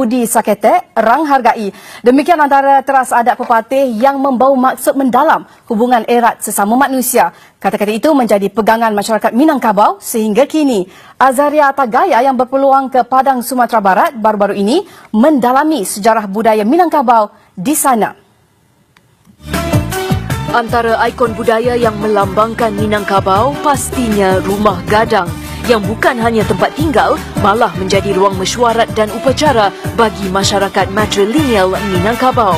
Budi Saketek, Rang Hargai. Demikian antara teras adat pepatih yang membawa maksud mendalam hubungan erat sesama manusia. Kata-kata itu menjadi pegangan masyarakat Minangkabau sehingga kini. Azaria Tagaya yang berpeluang ke Padang Sumatera Barat baru-baru ini mendalami sejarah budaya Minangkabau di sana. Antara ikon budaya yang melambangkan Minangkabau pastinya Rumah Gadang, yang bukan hanya tempat tinggal, malah menjadi ruang mesyuarat dan upacara bagi masyarakat matrilineal Minangkabau.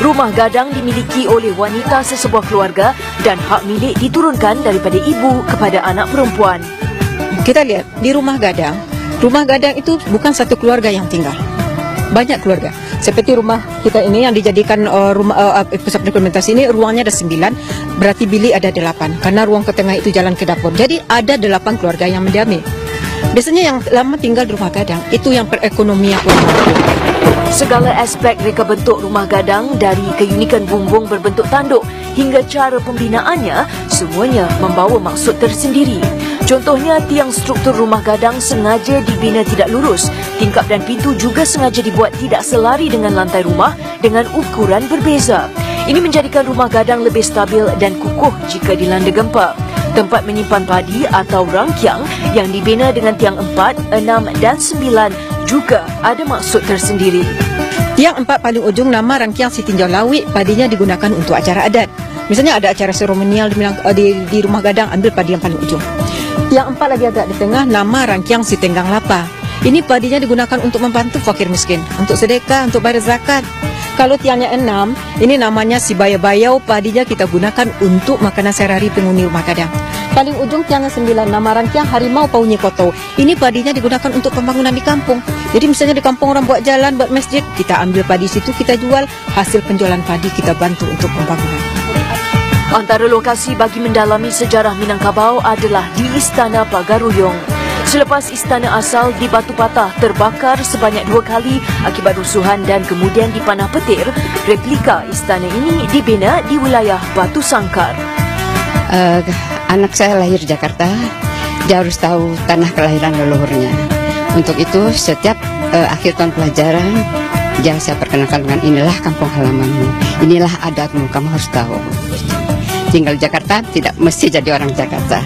Rumah gadang dimiliki oleh wanita sesebuah keluarga dan hak milik diturunkan daripada ibu kepada anak perempuan. Kita lihat di rumah gadang itu bukan satu keluarga yang tinggal. Banyak keluarga. Seperti rumah kita ini yang dijadikan pusat dokumentasi ini, ruangnya ada 9, berarti bilik ada 8. Karena ruang ke tengah itu jalan ke dapur. Jadi ada 8 keluarga yang mendiami. Biasanya yang lama tinggal di rumah gadang, itu yang perekonomian kurang mampu. Segala aspek reka bentuk rumah gadang, dari keunikan bumbung berbentuk tanduk hingga cara pembinaannya, semuanya membawa maksud tersendiri. Contohnya, tiang struktur rumah gadang sengaja dibina tidak lurus. Tingkap dan pintu juga sengaja dibuat tidak selari dengan lantai rumah dengan ukuran berbeza. Ini menjadikan rumah gadang lebih stabil dan kukuh jika dilanda gempa. Tempat menyimpan padi atau rangkiang yang dibina dengan tiang 4, 6 dan 9 juga ada maksud tersendiri. Tiang 4 paling ujung nama rangkiang si tinjau lawik, padinya digunakan untuk acara adat. Misalnya ada acara seremonial di rumah gadang, ambil padi yang paling ujung. Tiang 4 lagi agak di tengah, nama rangkiang si tenggang lapa. Ini padinya digunakan untuk membantu fakir miskin, untuk sedekah, untuk bayar zakat. Kalau tiangnya 6, ini namanya si bayau-bayau, padinya kita gunakan untuk makanan sehari-hari penghuni rumah gadang. Paling ujung tiangnya 9, nama rangkiang harimau paunya koto. Ini padinya digunakan untuk pembangunan di kampung. Jadi misalnya di kampung orang buat jalan, buat masjid, kita ambil padi situ, kita jual, hasil penjualan padi kita bantu untuk pembangunan. Antara lokasi bagi mendalami sejarah Minangkabau adalah di Istana Pagaruyung. Selepas istana asal di Batu Patah terbakar sebanyak 2 kali akibat rusuhan dan kemudian dipanah petir, replika istana ini dibina di wilayah Batu Sangkar. Anak saya lahir di Jakarta, dia harus tahu tanah kelahiran leluhurnya. Untuk itu setiap akhir tahun pelajaran, saya perkenalkan dengan inilah kampung halamanmu, inilah adatmu, kamu harus tahu. Tinggal di Jakarta tidak mesti jadi orang Jakarta.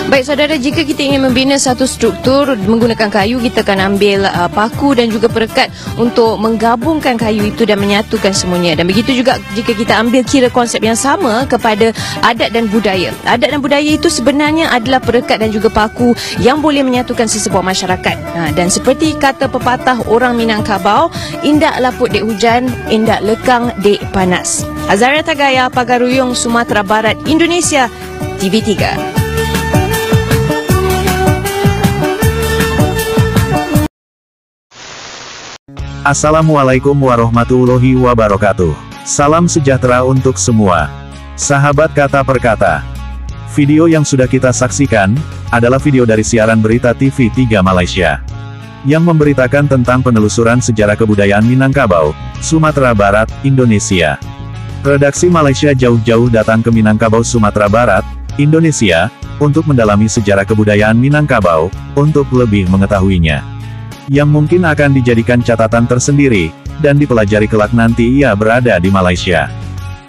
Baik saudara, jika kita ingin membina satu struktur menggunakan kayu, kita akan ambil paku dan juga perekat untuk menggabungkan kayu itu dan menyatukan semuanya. Dan begitu juga jika kita ambil kira konsep yang sama kepada adat dan budaya. Adat dan budaya itu sebenarnya adalah perekat dan juga paku yang boleh menyatukan sesebuah masyarakat. Dan seperti kata pepatah orang Minangkabau, indak laput dek hujan, indak lekang dek panas. Azaria Tagaya, Pagaruyung, Sumatera Barat, Indonesia, TV3. Assalamualaikum warahmatullahi wabarakatuh. Salam sejahtera untuk semua sahabat kata per kata. Video yang sudah kita saksikan adalah video dari siaran berita TV3 Malaysia yang memberitakan tentang penelusuran sejarah kebudayaan Minangkabau, Sumatera Barat, Indonesia. Redaksi Malaysia jauh-jauh datang ke Minangkabau, Sumatera Barat, Indonesia, untuk mendalami sejarah kebudayaan Minangkabau, untuk lebih mengetahuinya. Yang mungkin akan dijadikan catatan tersendiri, dan dipelajari kelak nanti ia berada di Malaysia.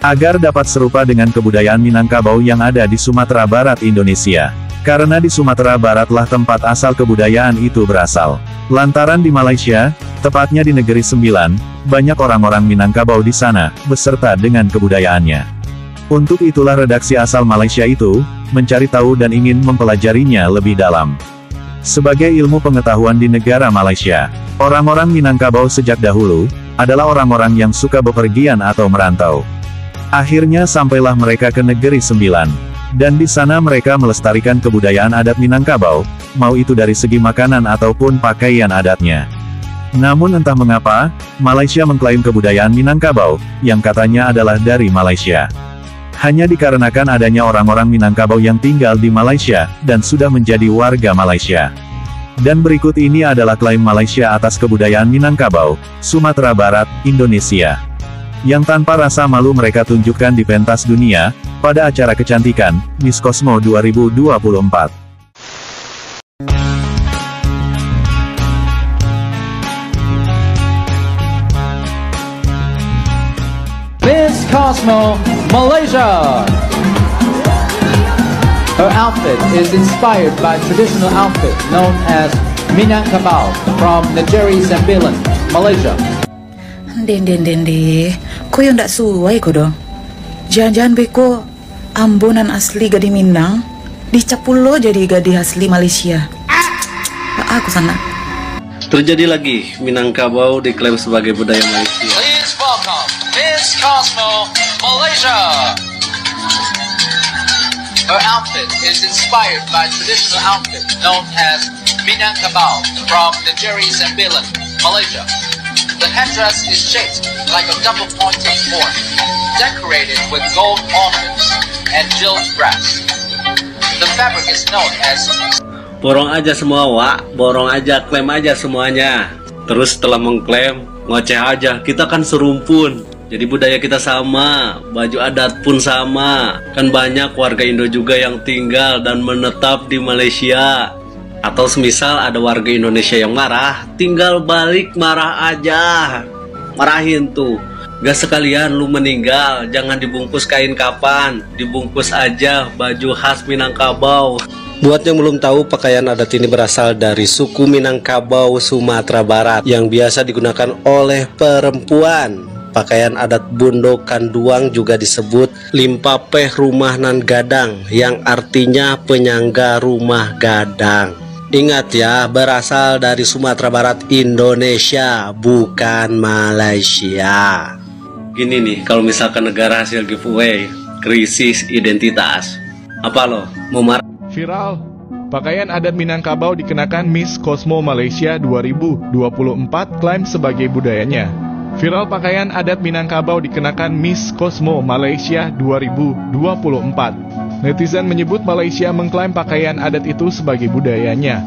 Agar dapat serupa dengan kebudayaan Minangkabau yang ada di Sumatera Barat, Indonesia. Karena di Sumatera Baratlah tempat asal kebudayaan itu berasal. Lantaran di Malaysia, tepatnya di Negeri Sembilan, banyak orang-orang Minangkabau di sana, beserta dengan kebudayaannya. Untuk itulah redaksi asal Malaysia itu, mencari tahu dan ingin mempelajarinya lebih dalam. Sebagai ilmu pengetahuan di negara Malaysia, orang-orang Minangkabau sejak dahulu, adalah orang-orang yang suka bepergian atau merantau. Akhirnya sampailah mereka ke Negeri Sembilan. Dan di sana mereka melestarikan kebudayaan adat Minangkabau, mau itu dari segi makanan ataupun pakaian adatnya. Namun entah mengapa, Malaysia mengklaim kebudayaan Minangkabau, yang katanya adalah dari Malaysia. Hanya dikarenakan adanya orang-orang Minangkabau yang tinggal di Malaysia, dan sudah menjadi warga Malaysia. Dan berikut ini adalah klaim Malaysia atas kebudayaan Minangkabau, Sumatera Barat, Indonesia. Yang tanpa rasa malu mereka tunjukkan di pentas dunia, pada acara kecantikan, Miss Cosmo 2024. Cosmo, Malaysia. Her outfit is inspired by traditional outfit known as Minangkabau from Negeri Sembilan, Malaysia. Dende, ko yung ndak suway ko dong. Jangan beko ambunan asli gadi Minang, dicap pulo jadi gadi asli Malaysia. Aku sana. Terjadi lagi, Minangkabau diklaim sebagai budaya Malaysia. Please welcome Miss Cosmo, Malaysia. Her outfit is inspired by traditional outfit known as Minangkabau from Negeri Sembilan, Malaysia. The headdress is shaped like a double-pointed horn, decorated with gold ornaments and jeweled brass. The fabric is known as Borong aja semua, Wak. Borong aja, klaim aja semuanya. Terus setelah mengklaim, ngoceh aja. Kita kan serumpun. Jadi budaya kita sama, baju adat pun sama. Kan banyak warga Indo juga yang tinggal dan menetap di Malaysia. Atau semisal ada warga Indonesia yang marah, tinggal balik marah aja. Marahin tuh. Gak sekalian lu meninggal, jangan dibungkus kain kapan. Dibungkus aja baju khas Minangkabau. Buat yang belum tahu, pakaian adat ini berasal dari suku Minangkabau, Sumatera Barat yang biasa digunakan oleh perempuan. Pakaian adat Bondo Kanduang juga disebut limpapeh rumah nan gadang, yang artinya penyangga rumah gadang. Ingat ya, berasal dari Sumatera Barat, Indonesia, bukan Malaysia. Gini nih, kalau misalkan negara hasil giveaway, krisis identitas. Apa lo, mau marah? Viral, pakaian adat Minangkabau dikenakan Miss Cosmo Malaysia 2024 klaim sebagai budayanya. Viral pakaian adat Minangkabau dikenakan Miss Cosmo Malaysia 2024. Netizen menyebut Malaysia mengklaim pakaian adat itu sebagai budayanya.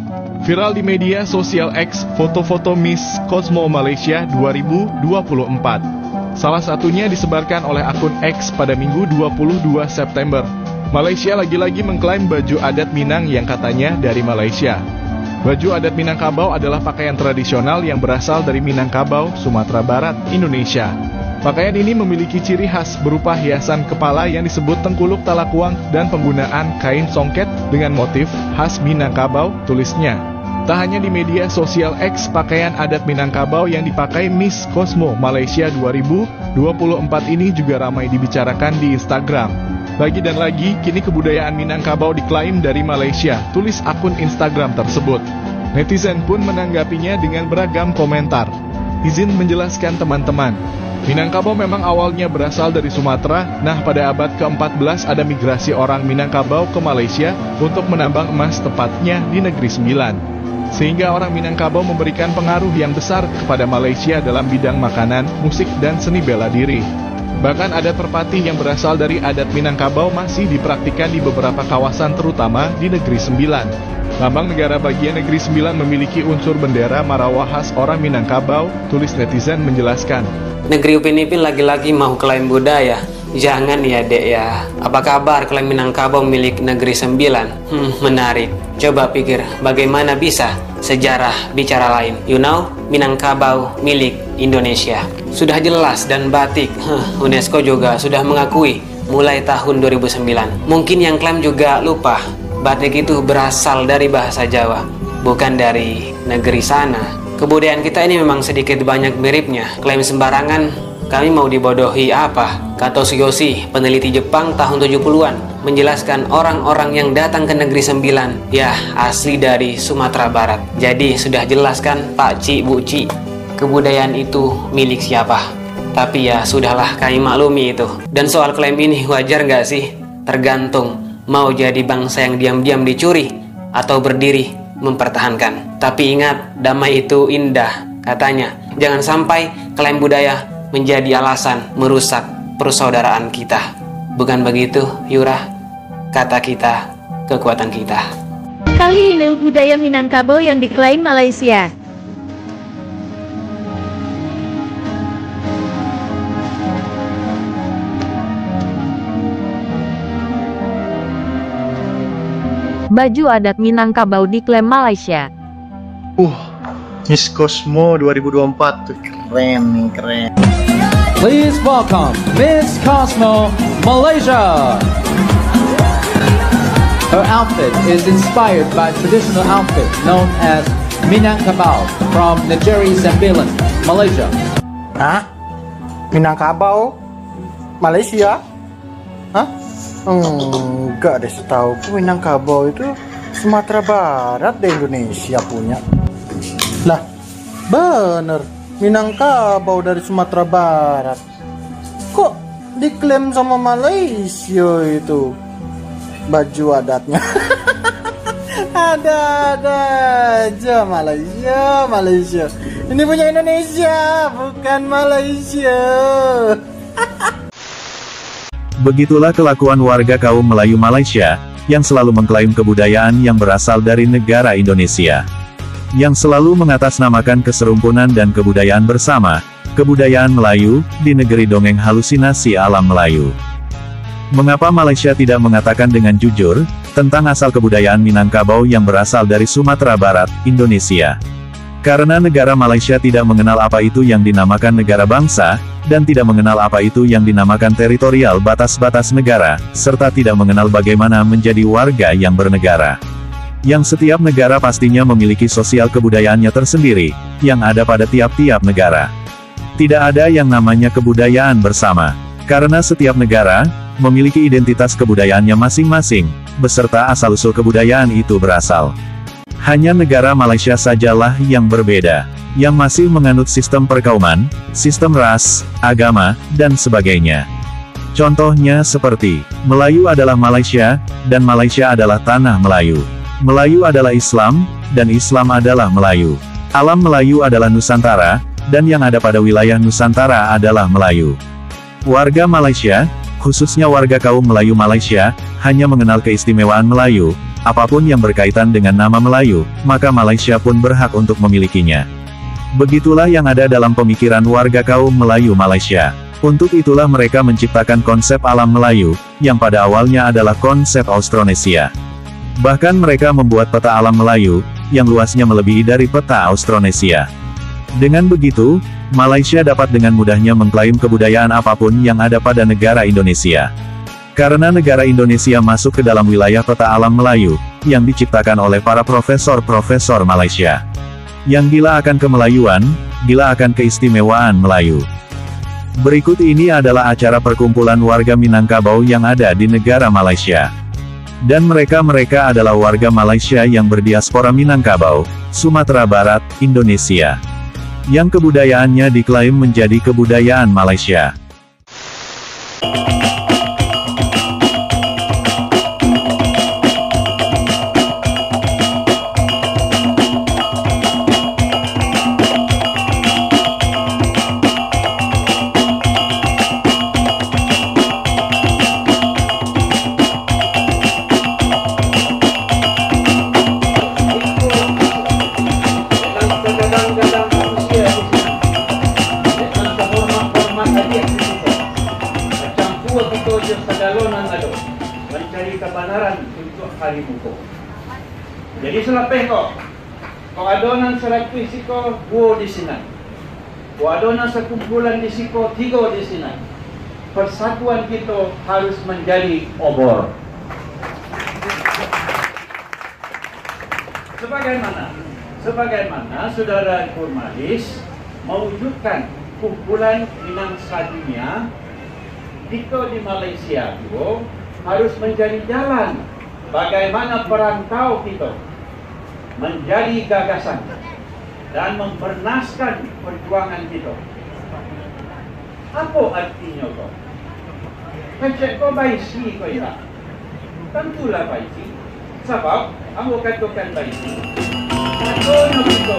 Viral di media sosial X foto-foto Miss Cosmo Malaysia 2024. Salah satunya disebarkan oleh akun X pada Minggu 22 September. Malaysia lagi-lagi mengklaim baju adat Minang yang katanya dari Malaysia. Baju adat Minangkabau adalah pakaian tradisional yang berasal dari Minangkabau, Sumatera Barat, Indonesia. Pakaian ini memiliki ciri khas berupa hiasan kepala yang disebut tengkuluk talakuang dan penggunaan kain songket dengan motif khas Minangkabau, tulisnya. Tak hanya di media sosial X, pakaian adat Minangkabau yang dipakai Miss Cosmo Malaysia 2024 ini juga ramai dibicarakan di Instagram. Lagi dan lagi, kini kebudayaan Minangkabau diklaim dari Malaysia, tulis akun Instagram tersebut. Netizen pun menanggapinya dengan beragam komentar. Izin menjelaskan teman-teman, Minangkabau memang awalnya berasal dari Sumatera. Nah, pada abad ke-14 ada migrasi orang Minangkabau ke Malaysia untuk menambang emas, tepatnya di Negeri Sembilan. Sehingga orang Minangkabau memberikan pengaruh yang besar kepada Malaysia dalam bidang makanan, musik, dan seni bela diri. Bahkan adat merpati yang berasal dari adat Minangkabau masih dipraktikkan di beberapa kawasan terutama di Negeri Sembilan. Lambang negara bagian Negeri Sembilan memiliki unsur bendera Marawah khas orang Minangkabau, tulis netizen menjelaskan. Negeri Upin Ipin lagi-lagi mau klaim budaya. Jangan ya dek ya. Apa kabar klaim Minangkabau milik Negeri Sembilan? Menarik. Coba pikir bagaimana bisa sejarah bicara lain. You know, Minangkabau milik Indonesia. Sudah jelas dan batik, UNESCO juga sudah mengakui mulai tahun 2009. Mungkin yang klaim juga lupa, batik itu berasal dari bahasa Jawa, bukan dari negeri sana. Kebudayaan kita ini memang sedikit banyak miripnya. Klaim sembarangan, kami mau dibodohi apa? Kato Tsuyoshi, peneliti Jepang tahun 70-an, menjelaskan orang-orang yang datang ke Negeri Sembilan, ya asli dari Sumatera Barat. Jadi sudah jelaskan Pak Ci, Bu Ci, kebudayaan itu milik siapa. Tapi ya sudahlah, kami maklumi itu. Dan soal klaim ini wajar nggak sih? Tergantung mau jadi bangsa yang diam-diam dicuri atau berdiri mempertahankan. Tapi ingat, damai itu indah katanya. Jangan sampai klaim budaya menjadi alasan merusak persaudaraan kita. Bukan begitu, Yura? Kata kita, kekuatan kita. Kali ini budaya Minangkabau yang diklaim Malaysia. Baju adat Minangkabau diklaim Malaysia. Miss Cosmo 2024 tuh keren nih, keren. Please welcome Miss Cosmo, Malaysia. Her outfit is inspired by traditional outfit known as Minangkabau from Negeri Sembilan, Malaysia. Hah? Minangkabau? Malaysia? Hah? Enggak deh, setauku Minangkabau itu Sumatera Barat deh, Indonesia punya. Lah, bener, Minangkabau dari Sumatera Barat. Kok diklaim sama Malaysia itu baju adatnya? Ada aja Malaysia. Ini punya Indonesia, bukan Malaysia. Begitulah kelakuan warga kaum Melayu Malaysia, yang selalu mengklaim kebudayaan yang berasal dari negara Indonesia. Yang selalu mengatasnamakan keserumpunan dan kebudayaan bersama, kebudayaan Melayu, di negeri dongeng halusinasi alam Melayu. Mengapa Malaysia tidak mengatakan dengan jujur, tentang asal kebudayaan Minangkabau yang berasal dari Sumatera Barat, Indonesia? Karena negara Malaysia tidak mengenal apa itu yang dinamakan negara bangsa, dan tidak mengenal apa itu yang dinamakan teritorial batas-batas negara, serta tidak mengenal bagaimana menjadi warga yang bernegara. Yang setiap negara pastinya memiliki sosial kebudayaannya tersendiri, yang ada pada tiap-tiap negara. Tidak ada yang namanya kebudayaan bersama, karena setiap negara memiliki identitas kebudayaannya masing-masing, beserta asal-usul kebudayaan itu berasal. Hanya negara Malaysia sajalah yang berbeda, yang masih menganut sistem perkauman, sistem ras, agama, dan sebagainya. Contohnya seperti, Melayu adalah Malaysia, dan Malaysia adalah tanah Melayu. Melayu adalah Islam, dan Islam adalah Melayu. Alam Melayu adalah Nusantara, dan yang ada pada wilayah Nusantara adalah Melayu. Warga Malaysia, khususnya warga kaum Melayu Malaysia, hanya mengenal keistimewaan Melayu. Apapun yang berkaitan dengan nama Melayu, maka Malaysia pun berhak untuk memilikinya. Begitulah yang ada dalam pemikiran warga kaum Melayu Malaysia. Untuk itulah mereka menciptakan konsep alam Melayu, yang pada awalnya adalah konsep Austronesia. Bahkan mereka membuat peta alam Melayu, yang luasnya melebihi dari peta Austronesia. Dengan begitu, Malaysia dapat dengan mudahnya mengklaim kebudayaan apapun yang ada pada negara Indonesia. Karena negara Indonesia masuk ke dalam wilayah peta alam Melayu, yang diciptakan oleh para profesor-profesor Malaysia. Yang gila akan kemelayuan, gila akan keistimewaan Melayu. Berikut ini adalah acara perkumpulan warga Minangkabau yang ada di negara Malaysia. Dan mereka adalah warga Malaysia yang berdiaspora Minangkabau, Sumatera Barat, Indonesia. Yang kebudayaannya diklaim menjadi kebudayaan Malaysia. Mencari kebenaran untuk hari muka. Jadi selepas kau adonan seratus siko dua di sini, kau adonan sekumpulan di siko tiga di sini. Persatuan kita harus menjadi obor. Sebagaimana saudara jurnalis mewujudkan kumpulan Minang Sadunia, kita di Malaysia itu harus menjadi jalan bagaimana perantau kita menjadi gagasan dan membernaskan perjuangan kita. Apa artinya kau? Macam kau baisi kau ya? Tentulah baisi. Sebab, aku katakan baisi. Adonan kita